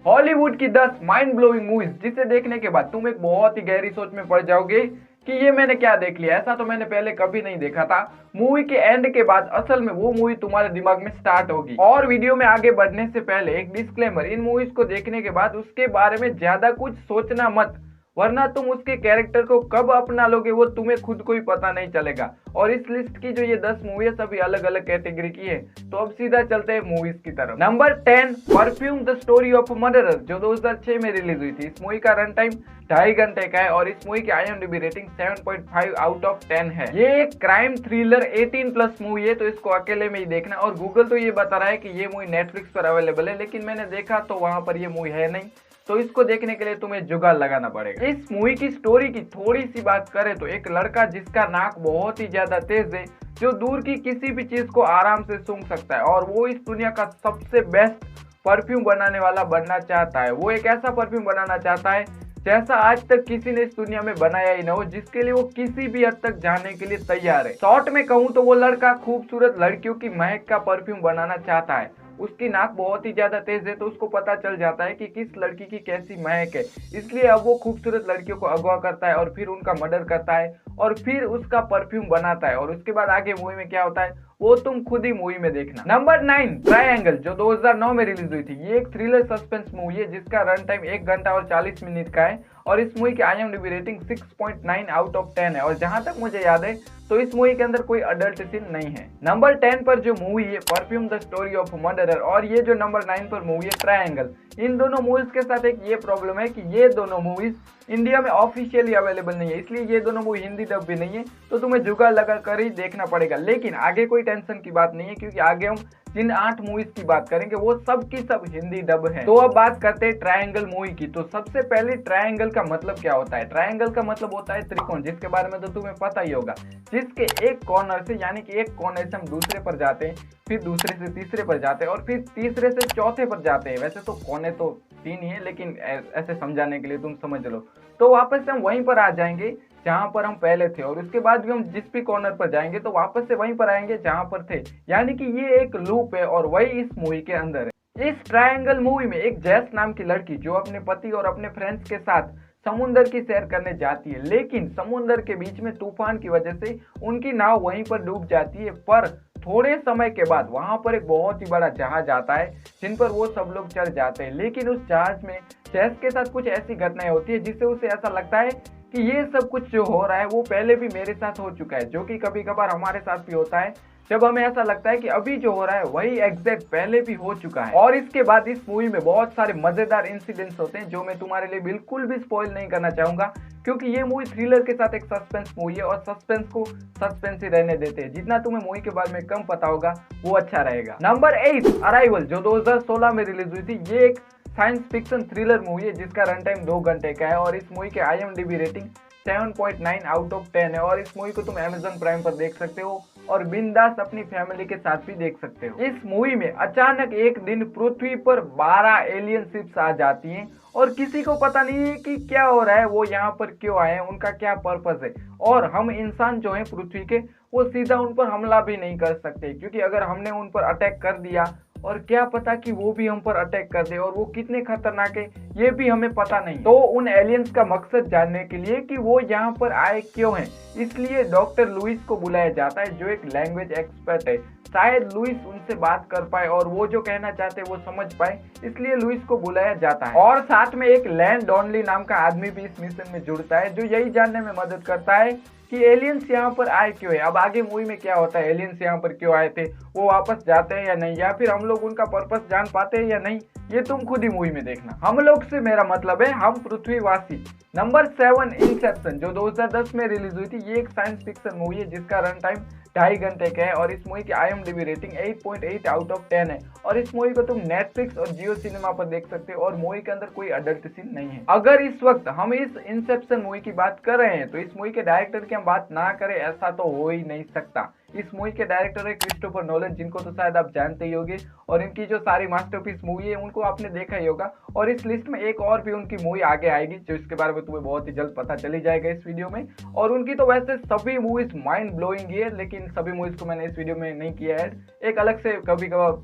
Hollywood की 10 mind blowing movies जिसे देखने के बाद तुम एक बहुत ही गहरी सोच में पड़ जाओगे कि ये मैंने क्या देख लिया, ऐसा तो मैंने पहले कभी नहीं देखा था। मूवी के एंड के बाद असल में वो मूवी तुम्हारे दिमाग में स्टार्ट होगी। और वीडियो में आगे बढ़ने से पहले एक डिस्क्लेमर, इन मूवीज को देखने के बाद उसके बारे में ज्यादा कुछ सोचना मत, वरना तुम उसके कैरेक्टर को कब अपना लोगे वो तुम्हें खुद को ही पता नहीं चलेगा। और इस लिस्ट की जो ये 10 मूवी सभी अलग अलग कैटेगरी की है। तो अब सीधा चलते हैं मूवीज की तरफ। Number 10, perfume the story of murderer, जो 2006 में रिलीज हुई थी। इस मूवी का रन टाइम 2.5 घंटे का है और इस मूवी की IMDb रेटिंग 7.5 आउट ऑफ 10 है। ये एक क्राइम थ्रिलर 18+ मूवी है, तो इसको अकेले में ही देखना। और गूगल तो ये बता रहा है कि ये मूवी नेटफ्लिक्स पर अवेलेबल है, लेकिन मैंने देखा तो वहां पर ये मूवी है नहीं, तो इसको देखने के लिए तुम्हें जुगाड़ लगाना पड़ेगा। इस मूवी की स्टोरी की थोड़ी सी बात करें तो एक लड़का जिसका नाक बहुत ही ज्यादा तेज है, जो दूर की किसी भी चीज को आराम से सूंघ सकता है और वो इस दुनिया का सबसे बेस्ट परफ्यूम बनाने वाला बनना चाहता है। वो एक ऐसा परफ्यूम बनाना चाहता है जैसा आज तक किसी ने इस दुनिया में बनाया ही ना हो, जिसके लिए वो किसी भी हद तक जाने के लिए तैयार है। शॉर्ट में कहूँ तो वो लड़का खूबसूरत लड़कियों की महक का परफ्यूम बनाना चाहता है। उसकी नाक बहुत ही ज्यादा तेज है, तो उसको पता चल जाता है कि किस लड़की की कैसी महक है, इसलिए अब वो खूबसूरत लड़कियों को अगवा करता है और फिर उनका मर्डर करता है और फिर उसका परफ्यूम बनाता है। और उसके बाद आगे मूवी में क्या होता है वो तुम खुद ही मूवी में देखना। नंबर 9, ट्रायंगल, जो 2009 में रिलीज हुई थी। ये एक थ्रिलर सस्पेंस मूवी है जिसका रन टाइम 1 घंटा और 40 मिनट का है और इस मूवी की IMDb रेटिंग 6.9 आउट ऑफ 10 है। और जहां तक मुझे याद है तो इस मूवी के अंदर कोई अडल्ट सीन नहीं है। नंबर 10 पर जो मूवी है perfume the story of murderer, और ये जो नंबर 9 पर मूवी है ट्रायंगल, इन दोनों मूवीज के साथ एक ये प्रॉब्लम है कि ये दोनों मूवीज इंडिया में ऑफिशियली अवेलेबल नहीं है, इसलिए ये दोनों मूवी हिंदी डब भी नहीं है, तो तुम्हें जुगाड़ लगा कर ही देखना पड़ेगा। लेकिन आगे कोई टेंशन की बात नहीं है, क्योंकि आगे हम जिन 8 मूवीज की बात करेंगे वो सब की सब हिंदी डब है। तो अब बात करते हैं ट्रायंगल मूवी की। तो सबसे पहले ट्रायंगल का मतलब क्या होता है? ट्रायंगल का मतलब होता है त्रिकोण, जिसके बारे में तो तुम्हें पता ही होगा, जिसके एक कॉर्नर से, यानी कि एक कॉर्नर से हम दूसरे पर जाते हैं, फिर दूसरे से तीसरे पर जाते हैं और फिर तीसरे से चौथे पर जाते हैं। वैसे तो कोने तो 3 ही है, लेकिन ऐसे समझाने के लिए तुम समझ लो। तो वापस से हम वहीं पर आ जाएंगे जहां पर हम पहले थे, और उसके बाद भी हम जिस भी कॉर्नर पर जाएंगे तो वापस से वहीं पर आएंगे जहां पर थे, यानी कि ये एक लूप है और वही इस मूवी के अंदर है। इस ट्रायंगल मूवी में एक जैस नाम की लड़की जो अपने पति और अपने फ्रेंड्स के साथ समुंदर की सैर करने जाती है, लेकिन समुंदर के बीच में तूफान की वजह से उनकी नाव वहीं पर डूब जाती है। पर थोड़े समय के बाद वहां पर एक बहुत ही बड़ा जहाज आता है जिन पर वो सब लोग चढ़ जाते हैं, लेकिन उस जहाज में जैस के साथ कुछ ऐसी घटनाएं होती है जिससे उसे ऐसा लगता है कि ये सब कुछ जो हो रहा है वो पहले भी मेरे साथ हो चुका है, जो कि कभी कभार हमारे साथ भी होता है, जब हमें ऐसा लगता है कि अभी जो हो रहा है वही एग्जैक्ट पहले भी हो चुका है। और इसके बाद इस मूवी में बहुत सारे मजेदार इंसिडेंट्स होते हैं जो मैं तुम्हारे लिए बिल्कुल भी स्पॉइल नहीं करना चाहूंगा, क्योंकि ये मूवी थ्रिलर के साथ एक सस्पेंस मूवी है और सस्पेंस को सस्पेंस ही रहने देते हैं। जितना तुम्हें मूवी के बारे में कम पता होगा वो अच्छा रहेगा। नंबर 8, अराइवल, जो 2016 में रिलीज हुई थी। ये एक साइंस फिक्शन थ्रिलर मूवी है जिसका रन टाइम 2 घंटे का है और इस मूवी के IMDb रेटिंग 7.9 आउट ऑफ 10 है। और इस मूवी को तुम Amazon प्राइम पर देख सकते हो और बिंदास अपनी फैमिली के साथ भी देख सकते हो। इस मूवी में अचानक एक दिन पृथ्वी पर 12 एलियन शिप्स आ जाती हैं और किसी को पता नहीं है कि क्या हो रहा है, वो यहाँ पर क्यों आए हैं, उनका क्या पर्पस है। और हम इंसान जो हैं पृथ्वी के, वो सीधा उन पर हमला भी नहीं कर सकते, क्योंकि अगर हमने उन पर अटैक कर दिया और क्या पता कि वो भी हम पर अटैक कर दे, और वो कितने खतरनाक है ये भी हमें पता नहीं। तो उन एलियंस का मकसद जानने के लिए कि वो यहाँ पर आए क्यों हैं, इसलिए डॉक्टर लुइस को बुलाया जाता है, जो एक लैंग्वेज एक्सपर्ट है। शायद लुइस उनसे बात कर पाए और वो जो कहना चाहते हैं वो समझ पाए, इसलिए लुइस को बुलाया जाता है। और साथ में एक लैंड डॉनली नाम का आदमी भी इस मिशन में जुड़ता है, जो यही जानने में मदद करता है कि एलियंस यहाँ पर आए क्यों है। अब आगे मूवी में क्या होता है, एलियंस यहाँ पर क्यों आए थे, वो वापस जाते हैं या नहीं, या फिर हम लोग उनका पर्पस जान पाते हैं या नहीं, ये तुम खुद ही मूवी में देखना। हम लोग से मेरा मतलब है हम पृथ्वीवासी। नंबर 7, इंसेप्शन, जो 2010 में रिलीज हुई थी। ये एक साइंस फिक्शन मूवी है जिसका रन टाइम 2.5 घंटे का है और इस मूवी की IMDb रेटिंग 8.8 आउट ऑफ 10 है। और इस मूवी को तुम नेटफ्लिक्स और जियो सिनेमा पर देख सकते हो और मूवी के अंदर कोई अडल्ट सीन नहीं है। अगर इस वक्त हम इस इंसेप्शन मूवी की बात कर रहे हैं तो इस मूवी के डायरेक्टर की हम बात ना करें ऐसा तो हो ही नहीं सकता, इस मूवी के डायरेक्टर है क्रिस्टोफर नोलन, जिनको तो शायद आप जानते ही होंगे, और इनकी जो सारी मास्टरपीस मूवी है उनको आपने देखा ही होगा। और इस लिस्ट में एक और भी उनकी मूवी आगे आएगी, जो इसके बारे में तुम्हें बहुत ही जल्द पता चली जाएगा इस वीडियो में। और उनकी तो वैसे सभी मूवीज माइंड ब्लोइंग है, लेकिन सभी मूवीज को मैंने इस वीडियो में नहीं किया है। एक अलग से कभी कभार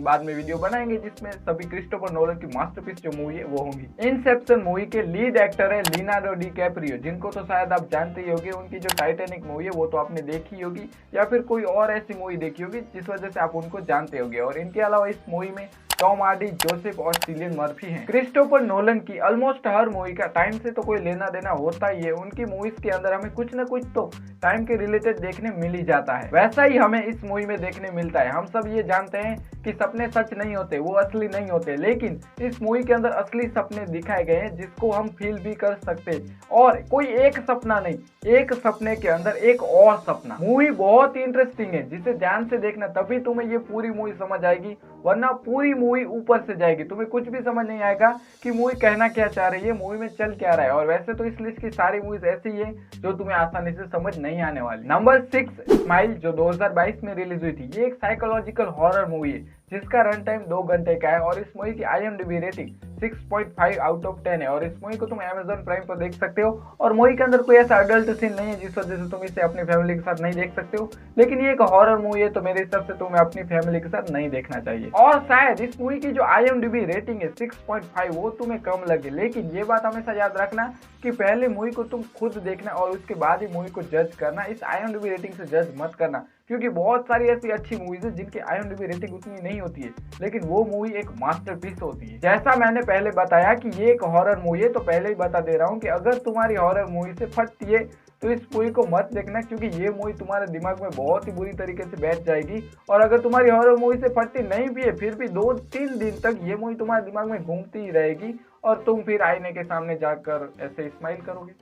बाद में वीडियो बनाएंगे जिसमें सभी क्रिस्टोफर नोलन की मास्टरपीस जो मूवी है वो होंगी। इंसेप्शन मूवी के लीड एक्टर है लियोनार्डो डिकैप्रियो, जिनको तो शायद आप जानते ही होंगे। उनकी जो टाइटैनिक मूवी है वो तो आपने देखी होगी, या फिर कोई और ऐसी मूवी देखी होगी जिस वजह से आप उनको जानते होंगे। और इनके अलावा इस मूवी में टॉम हार्डी, जोसेफ और सिलियन मर्फी हैं। क्रिस्टोफर नोलन की ऑलमोस्ट हर मूवी का टाइम से तो कोई लेना देना होता ही है। उनकी मूवीज के अंदर हमें कुछ न कुछ तो टाइम के रिलेटेड देखने मिल ही जाता है। वैसा ही हमें इस मूवी में देखने मिलता है। हम सब ये जानते हैं कि सपने सच नहीं होते, वो असली नहीं होते, लेकिन इस मूवी के अंदर असली सपने दिखाए गए हैं जिसको हम फील भी कर सकते। और कोई एक सपना नहीं, एक सपने के अंदर एक और सपना। मूवी बहुत ही इंटरेस्टिंग है, जिसे ध्यान से देखना, तभी तुम्हें ये पूरी मूवी समझ आएगी, वरना पूरी मूवी ऊपर से जाएगी, तुम्हें कुछ भी समझ नहीं आएगा कि मूवी कहना क्या चाह रही है, मूवी में चल क्या रहा है। और वैसे तो इस लिस्ट की सारी मूवीज ऐसी है जो तुम्हें आसानी से समझ नहीं आने वाली। नंबर 6 स्माइल, जो 2022 में रिलीज हुई थी। ये एक साइकोलॉजिकल हॉरर मूवी है जिसका रन टाइम 2 घंटे का है, और इस मूवी की IMDb रेटिंग 6.5 आउट ऑफ 10 है। और इस मूवी को तुम Amazon प्राइम पर देख सकते हो। और मूवी के अंदर कोई ऐसा अडल्ट सीन नहीं है जिस वजह से तुम इसे अपनी फैमिली के साथ नहीं देख सकते हो, लेकिन ये एक हॉरर मूवी है तो मेरे हिसाब से तुम्हें अपनी फैमिली के साथ नहीं देखना चाहिए। और शायद इस मूवी की जो IMDb रेटिंग है 6.5 वो तुम्हें कम लगे, लेकिन ये बात हमेशा याद रखना कि पहले मूवी को तुम खुद देखना और उसके बाद ही मूवी को जज करना। इस IMDb रेटिंग से जज मत करना, क्योंकि बहुत सारी ऐसी अच्छी मूवीज है जिनकी IMDb रेटिंग उतनी नहीं होती है, लेकिन वो मूवी एक मास्टरपीस होती है। जैसा मैंने पहले बताया कि ये एक हॉरर मूवी है, तो पहले ही बता दे रहा हूँ कि अगर तुम्हारी हॉरर मूवी से फटती है तो इस मूवी को मत देखना, क्योंकि ये मूवी तुम्हारे दिमाग में बहुत ही बुरी तरीके से बैठ जाएगी। और अगर तुम्हारी हॉरर मूवी से फटती नहीं भी है, फिर भी 2-3 दिन तक ये मूवी तुम्हारे दिमाग में घूमती ही रहेगी और तुम फिर आईने के सामने जाकर ऐसे स्माइल करोगे।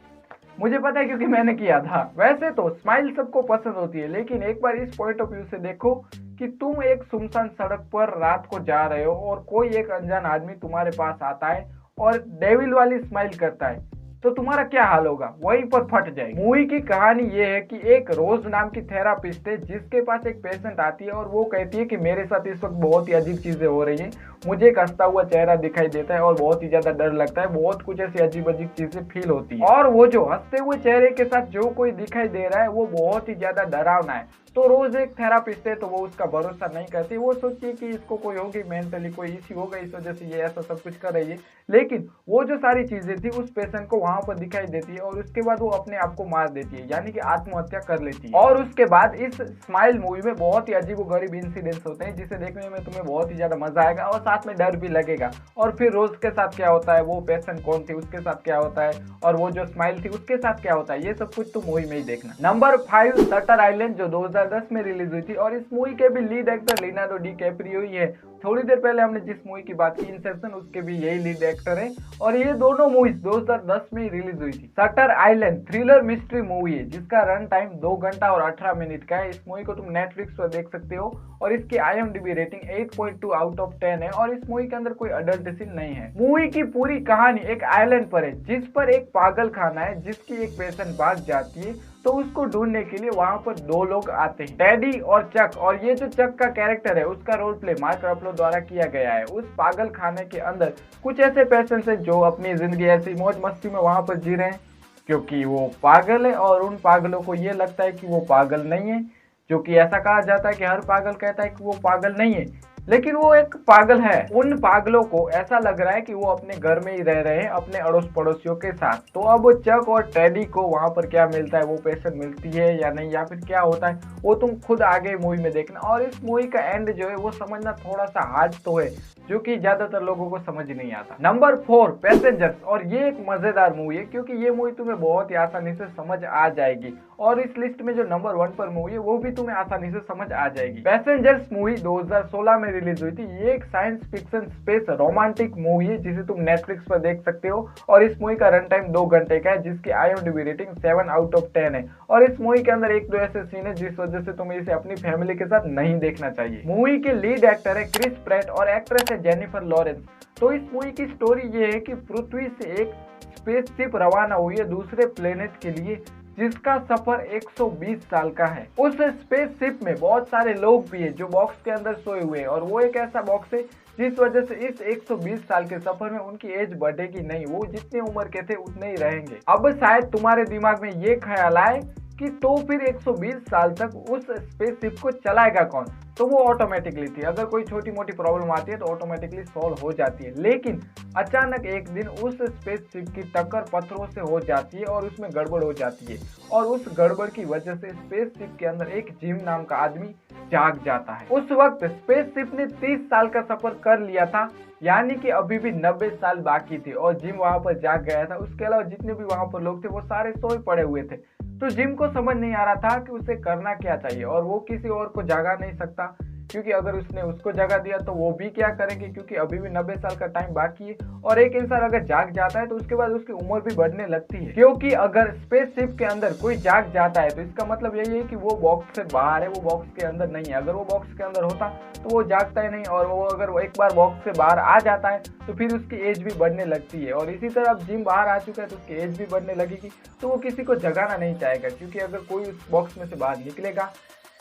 मुझे पता है क्योंकि मैंने किया था। वैसे तो स्माइल सबको पसंद होती है, लेकिन एक बार इस पॉइंट ऑफ व्यू से देखो कि तुम एक सुनसान सड़क पर रात को जा रहे हो और कोई एक अनजान आदमी तुम्हारे पास आता है और डेविल वाली स्माइल करता है, तो तुम्हारा क्या हाल होगा? वहीं पर फट जाएगी। मूवी की कहानी ये है कि एक रोज नाम की थेरापिस्ट है जिसके पास एक पेशेंट आती है और वो कहती है कि मेरे साथ इस वक्त बहुत ही अजीब चीजें हो रही है, मुझे एक हंसता हुआ चेहरा दिखाई देता है और बहुत ही ज्यादा डर लगता है, बहुत कुछ ऐसी अजीब अजीब चीजें फील होती है। और वो जो हंसते हुए चेहरे के साथ जो कोई दिखाई दे रहा है वो बहुत ही ज्यादा डरावना है। तो रोज एक थेरापिस्ट है तो वो उसका भरोसा नहीं करती, वो सोचती है कि इसको कोई होगी, मेंटली कोई इश्यू होगा, इस वजह से ये ऐसा सब कुछ कर रही है। लेकिन वो जो सारी चीजें थी उस पेशेंट को वहां पर दिखाई देती है और उसके बाद वो अपने आप को मार देती है, यानी कि आत्महत्या कर लेती है। और उसके बाद इस स्माइल मूवी में बहुत ही अजीबोगरीब इंसिडेंट्स होते हैं जिसे देखने में तुम्हें बहुत ही ज्यादा मजा आएगा और साथ में डर भी लगेगा। और फिर रोज के साथ क्या होता है, वो पेशेंट कौन थी, उसके साथ क्या होता है, और वो जो स्माइल थी उसके साथ क्या होता है, ये सब कुछ तुम मूवी में ही देखना। नंबर 5 शटर आइलैंड, जो 2010 में रिलीज हुई थी, और इस मूवी के भी लीड एक्टर लियोनार्डो डिकैप्रियो ही है। थोड़ी देर पहले हमने जिस मूवी की बात की इंसेप्शन, उसके भी यही लीड एक्टर है और ये दोनों मूवीज 2010 में ही रिलीज हुई थी। Shutter island thriller mystery movie है जिसका रन टाइम 2 घंटा और 18 मिनट का है। इस मूवी को तुम नेटफ्लिक्स पर देख सकते हो और इसकी IMDb रेटिंग 8.2 आउट ऑफ 10 है और इस मूवी के अंदर कोई अडल्ट सीन नहीं है। मूवी की पूरी कहानी एक आइलैंड पर है जिस पर एक पागल खाना है जिसकी एक पेशेंट भाग जाती है, तो उसको ढूंढने के लिए वहां पर 2 लोग आते हैं, टेडी और चक। और ये जो चक का कैरेक्टर है उसका रोल प्ले मार्क रफलो द्वारा किया गया है। उस पागल खाने के अंदर कुछ ऐसे पेशेंट्स हैं जो अपनी जिंदगी ऐसी मौज मस्ती में वहां पर जी रहे हैं क्योंकि वो पागल है, और उन पागलों को ये लगता है कि वो पागल नहीं है, जो कि ऐसा कहा जाता है कि हर पागल कहता है कि वो पागल नहीं है, लेकिन वो एक पागल है। उन पागलों को ऐसा लग रहा है कि वो अपने घर में ही रह रहे हैं अपने अड़ोस पड़ोसियों के साथ। तो अब चक और टेडी को वहां पर क्या मिलता है, वो पेशेंट मिलती है या नहीं, या फिर क्या होता है, वो तुम खुद आगे मूवी में देखना। और इस मूवी का एंड जो है वो समझना थोड़ा सा हार्ड तो है, जो कि ज्यादातर लोगों को समझ नहीं आता। नंबर 4 पैसेंजर्स, और ये एक मजेदार मूवी है क्योंकि ये मूवी तुम्हें बहुत ही आसानी से समझ आ जाएगी और इस लिस्ट में जो नंबर 1 पर मूवी है वो भी तुम्हें आसानी से समझ आ जाएगी। पैसेंजर्स मूवी 2016 में रिलीज हुई थी। ये एक science fiction space romantic movie है जिसे तुम नेटफ्लिक्स पर देख सकते हो और इस मूवी का रन टाइम 2 घंटे का है जिसकी IMDb रेटिंग 7 आउट ऑफ 10 है। और इस मूवी के अंदर 1-2 ऐसे सीन है जिस वजह से तुम्हें इसे अपनी फैमिली के साथ नहीं देखना चाहिए। मूवी के लीड एक्टर है क्रिस प्रैट और एक्ट्रेस है जेनिफर लॉरेंस। तो इस मूवी की स्टोरी ये है कि पृथ्वी से एक स्पेसशिप रवाना हुई है दूसरे प्लेनेट के लिए जिसका सफर 120 साल का है। उस स्पेसशिप में बहुत सारे लोग भी हैं जो बॉक्स के अंदर सोए हुए हैं, और वो एक ऐसा बॉक्स है जिस वजह से इस 120 साल के सफर में उनकी एज बढ़ेगी नहीं, वो जितनी उम्र के थे उतने ही रहेंगे। अब शायद तुम्हारे दिमाग में ये ख्याल आए कि तो फिर 120 साल तक उस स्पेसशिप को चलाएगा कौन? तो वो ऑटोमेटिकली थी, अगर कोई छोटी मोटी प्रॉब्लम आती है तो ऑटोमेटिकली सॉल्व हो जाती है। लेकिन अचानक एक दिन उस स्पेसशिप की टक्कर पत्थरों से हो जाती है और उसमें गड़बड़ हो जाती है, और उस गड़बड़ की वजह से स्पेसशिप के अंदर एक जिम नाम का आदमी जाग जाता है। उस वक्त स्पेसशिप ने 30 साल का सफर कर लिया था, यानी कि अभी भी 90 साल बाकी थे, और जिम वहां पर जाग गया था। उसके अलावा जितने भी वहां पर लोग थे वो सारे सोए पड़े हुए थे। तो जिम को समझ नहीं आ रहा था कि उसे करना क्या चाहिए, और वो किसी और को जगा नहीं सकता, क्योंकि अगर उसने उसको जगा दिया तो वो भी क्या करेंगे, क्योंकि अभी भी 90 साल का टाइम बाकी है। और एक इंसान अगर जाग जाता है तो उसके बाद उसकी उम्र भी बढ़ने लगती है, क्योंकि अगर स्पेसशिप के अंदर कोई जाग जाता है तो इसका मतलब यही है कि वो बॉक्स से बाहर है, वो बॉक्स के अंदर नहीं है। अगर वो बॉक्स के अंदर होता तो वो जागता ही नहीं, और वो अगर वो एक बार बॉक्स से बाहर आ जाता है तो फिर उसकी एज भी बढ़ने लगती है। और इसी तरह अब जिम बाहर आ चुका है तो उसकी एज भी बढ़ने लगेगी, तो वो किसी को जगाना नहीं चाहेगा, क्योंकि अगर कोई उस बॉक्स में से बाहर निकलेगा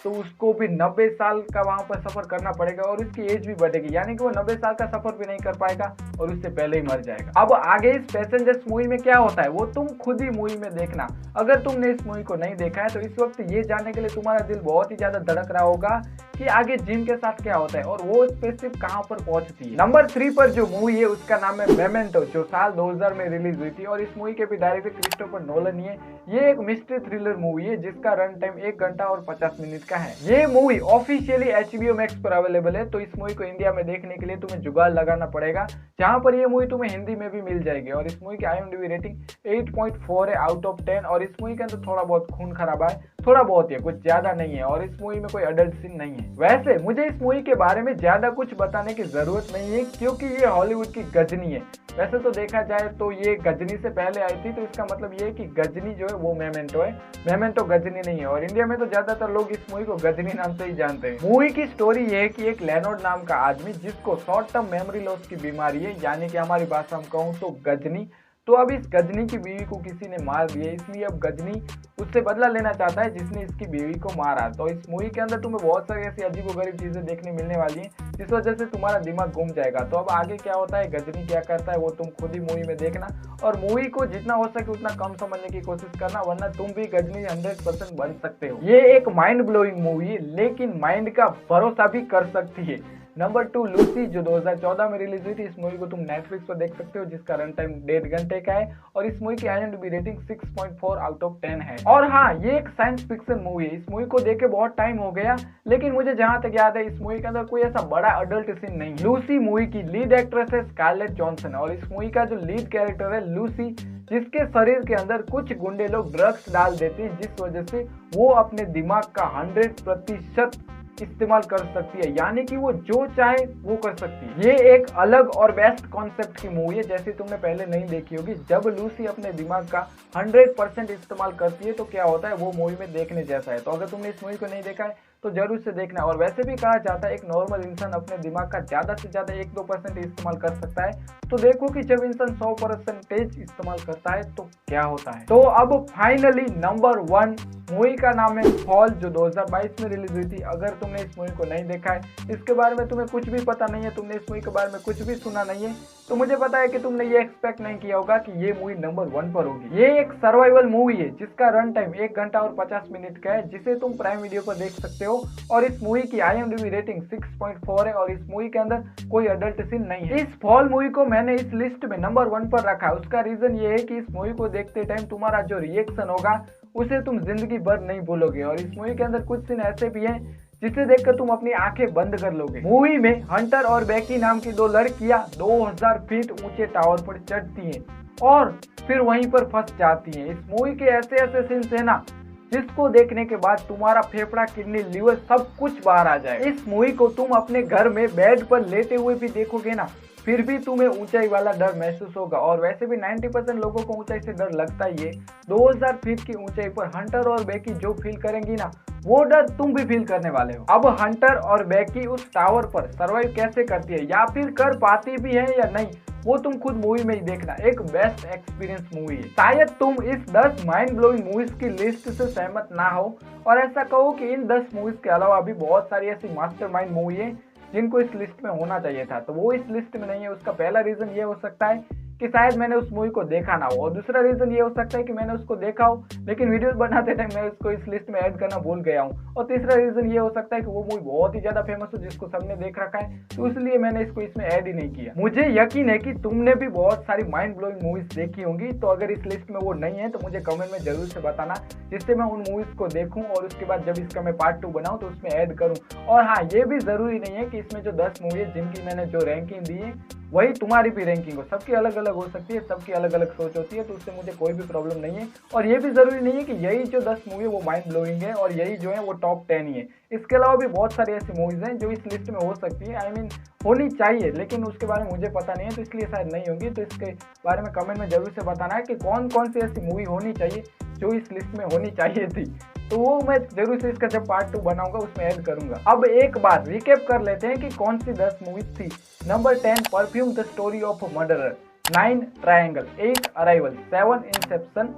तो उसको भी 90 साल का वहां पर सफर करना पड़ेगा, और उसकी एज भी बढ़ेगी, यानी कि वो 90 साल का सफर भी नहीं कर पाएगा और उससे पहले ही मर जाएगा। अब आगे इस पैसेंजर्स मूवी में क्या होता है वो तुम खुद ही मूवी में देखना। अगर तुमने इस मूवी को नहीं देखा है तो इस वक्त ये जानने के लिए तुम्हारा दिल बहुत ही ज्यादा धड़क रहा होगा कि आगे जिम के साथ क्या होता है और वो स्पेसशिप कहां पर पहुंचती है। नंबर 3 पर जो मूवी है उसका नाम है मेमेंटो, जो साल 2000 में रिलीज हुई थी, और इस मूवी के भी डायरेक्टर क्रिस्टोफर नोलन ही है। ये एक मिस्ट्री थ्रिलर मूवी है जिसका रन टाइम 1 घंटा और 50 मिनट का है। ये मूवी ऑफिशियली HBO मैक्स पर अवेलेबल है, तो इस मूवी को इंडिया में देखने के लिए तुम्हें जुगाड़ लगाना पड़ेगा, जहां पर ये मूवी तुम्हें हिंदी में भी मिल जाएगी। और इस मूवी की IMDb रेटिंग 8.4 है आउट ऑफ 10, और इस मूवी के अंदर थोड़ा बहुत खून खराबा है, थोड़ा बहुत है, कुछ ज्यादा नहीं है, और इस मूवी में कोई अडल्ट सीन नहीं है। वैसे मुझे इस मूवी के बारे में ज्यादा कुछ बताने की जरूरत नहीं है, क्योंकि ये हॉलीवुड की गजनी है। वैसे तो देखा जाए तो ये गजनी से पहले आई थी, तो इसका मतलब ये है कि गजनी जो है वो मेमेंटो है, मेमेंटो गजनी नहीं है। और इंडिया में तो ज्यादातर लोग इस मूवी को गजनी नाम से ही जानते हैं। मूवी की स्टोरी ये है कि एक लेनोर्ड नाम का आदमी, जिसको शॉर्ट टर्म मेमोरी लॉस की बीमारी है, यानी कि हमारी भाषा में कहूँ तो गजनी, तो अब इस गजनी की बीवी को किसी ने मार दिया, इसलिए अब गजनी उससे बदला लेना चाहता है जिसने इसकी बीवी को मारा। तो इस मूवी के अंदर तुम्हें बहुत सारी ऐसी अजीबोगरीब चीजें देखने मिलने वाली हैं, जिस वजह से तुम्हारा दिमाग घूम जाएगा। तो अब आगे क्या होता है, गजनी क्या करता है, वो तुम खुद ही मूवी में देखना, और मूवी को जितना हो सके उतना कम समझने की कोशिश करना, वरना तुम भी गजनी 100% बन सकते हो। ये एक माइंड ब्लोइंग मूवी है, लेकिन माइंड का भरोसा भी कर सकती है। नंबर 2 लूसी, जो 2014 में रिलीज हुई थी। इस मूवी को तुम नेटफ्लिक्स पर देख सकते हो, जिसका रन टाइम 1.5 घंटे का है, और इस मूवी की IMDb रेटिंग 6.4 आउट ऑफ 10 है। और हाँ, ये एक साइंस फिक्शन मूवी है। इस मूवी को देखे बहुत टाइम हो गया, लेकिन मुझे जहां तक याद है इस मूवी के अंदर कोई ऐसा बड़ा अडल्ट सीन नहीं। लूसी मूवी की लीड एक्ट्रेस है स्कारलेट जॉनसन, और इस मूवी का जो लीड कैरेक्टर है लूसी, जिसके शरीर के अंदर कुछ गुंडे लोग ड्रग्स डाल देते हैं, जिस वजह से वो अपने दिमाग का 100% इस्तेमाल कर सकती है, यानी कि वो जो चाहे वो कर सकती है। ये एक अलग और बेस्ट कॉन्सेप्ट की मूवी है, जैसे तुमने पहले नहीं देखी होगी। जब लूसी अपने दिमाग का 100% इस्तेमाल करती है तो क्या होता है, वो मूवी में देखने जैसा है। तो अगर तुमने इस मूवी को नहीं देखा है तो जरूर से देखना। और वैसे भी कहा जाता है एक नॉर्मल इंसान अपने दिमाग का ज्यादा से ज्यादा 1-2% इस्तेमाल कर सकता है। तो देखो कि जब इंसान 100% इस्तेमाल करता है तो क्या होता है। तो अब फाइनली नंबर 1 मूवी का नाम है फॉल, जो 2022 में रिलीज हुई थी। अगर तुमने इस मूवी को नहीं देखा है, इसके बारे में तुम्हें कुछ भी पता नहीं है, तुमने इस मूवी के बारे में कुछ भी सुना नहीं है, तो मुझे पता है कि तुमने ये एक्सपेक्ट नहीं किया होगा कि ये मूवी नंबर 1 पर होगी। ये एक सर्वाइवल मूवी है जिसका रन टाइम 1 घंटा और 50 मिनट का है, जिसे तुम प्राइम वीडियो पर देख सकते हो। और इस मूवी की IMDb रेटिंग 6.4 है, और इस मूवी के अंदर कोई अडल्ट सीन नहीं है। इस फॉल मूवी को मैंने इस लिस्ट में नंबर 1 पर रखा है। उसका रीजन ये है कि इस मूवी को देखते टाइम तुम्हारा जो रिएक्शन होगा उसे तुम जिंदगी भर नहीं भूलोगे। और इस मूवी के अंदर कुछ सीन ऐसे भी हैं जिसे देखकर तुम अपनी आंखें बंद कर लोगे। मूवी में हंटर और बेकी नाम की 2 लड़कियां 2000 फीट ऊंचे टावर पर चढ़ती हैं और फिर वहीं पर फंस जाती हैं। इस मूवी के ऐसे ऐसे सीन्स है ना, जिसको देखने के बाद तुम्हारा फेफड़ा, किडनी, लीवर सब कुछ बाहर आ जाए। इस मूवी को तुम अपने घर में बेड पर लेटे हुए भी देखोगे ना, फिर भी तुम्हें ऊंचाई वाला डर महसूस होगा। और वैसे भी 90% लोगों को ऊंचाई से डर लगता ही है। 2000 फीट की ऊंचाई पर हंटर और बेकी जो फील करेंगी ना, वो डर तुम भी फील करने वाले हो। अब हंटर और बेकी उस टावर पर सर्वाइव कैसे करती है, या फिर कर पाती भी है या नहीं, वो तुम खुद मूवी में ही देखना। एक बेस्ट एक्सपीरियंस मूवी है। शायद तुम इस 10 माइंड ब्लोइंग मूवीज की लिस्ट से सहमत ना हो और ऐसा कहो कि इन 10 मूवीज के अलावा भी बहुत सारी ऐसी मास्टरमाइंड मूवी है जिनको इस लिस्ट में होना चाहिए था, तो वो इस लिस्ट में नहीं है। उसका पहला रीजन ये हो सकता है कि शायद मैंने उस मूवी को देखा ना हो, और दूसरा रीजन ये हो सकता है कि मैंने उसको देखा हो लेकिन वीडियोस बनाते टाइम मैं उसको इस लिस्ट में ऐड करना भूल गया हूँ, और तीसरा रीजन ये हो सकता है कि वो मूवी बहुत ही ज्यादा फेमस हो जिसको सबने देख रखा है, तो इसलिए मैंने इसको इसमें ऐड ही नहीं किया। मुझे यकीन है कि तुमने भी बहुत सारी माइंड ब्लोइंग मूवीज देखी होंगी, तो अगर इस लिस्ट में वो नहीं है तो मुझे कमेंट में जरूर से बताना, जिससे मैं उन मूवीज को देखूं और उसके बाद जब इसका मैं पार्ट 2 बनाऊं तो उसमें ऐड करूं। और हाँ, ये भी जरूरी नहीं है कि इसमें जो 10 मूवी है जिनकी मैंने जो रैंकिंग दी है वही तुम्हारी भी रैंकिंग हो। सबकी अलग अलग हो सकती है, सबकी अलग अलग सोच होती है, तो उससे मुझे कोई भी प्रॉब्लम नहीं है। और ये भी जरूरी नहीं है कि यही जो 10 मूवी है वो माइंड ब्लोइंग है और यही जो है वो टॉप 10 ही है। इसके अलावा भी बहुत सारी ऐसी मूवीज हैं जो इस लिस्ट में हो सकती है, आई मीन होनी चाहिए, लेकिन उसके बारे में मुझे पता नहीं है तो इसलिए शायद नहीं होंगी। तो इसके बारे में कमेंट में जरूर से बताना है कि कौन कौन सी ऐसी मूवी होनी चाहिए जो इस लिस्ट में होनी चाहिए थी, तो वो मैं जरूर से इसका जब पार्ट 2 बनाऊंगा उसमें ऐड करूंगा। अब एक बार रिकैप कर लेते हैं कि कौन सी 10 मूवीज थी। Number 10 perfume the story of murderer, 9 triangle, 8 arrival, 7 Inception,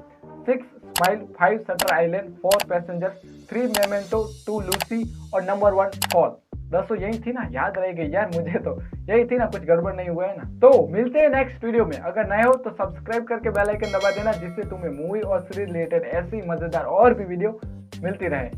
6 smile, 5 shutter island, 4 passenger, 3 memento, 2 Lucy और नंबर 1 फॉल। 10 यही थी ना, याद रह गई यार मुझे, तो यही थी ना, कुछ गड़बड़ नहीं हुआ है ना। तो मिलते हैं नेक्स्ट वीडियो में। अगर नए हो तो सब्सक्राइब करके बेल आइकन दबा देना, जिससे तुम्हें मूवी और सीरीज रिलेटेड ऐसी मजेदार और भी वीडियो मिलती रहे।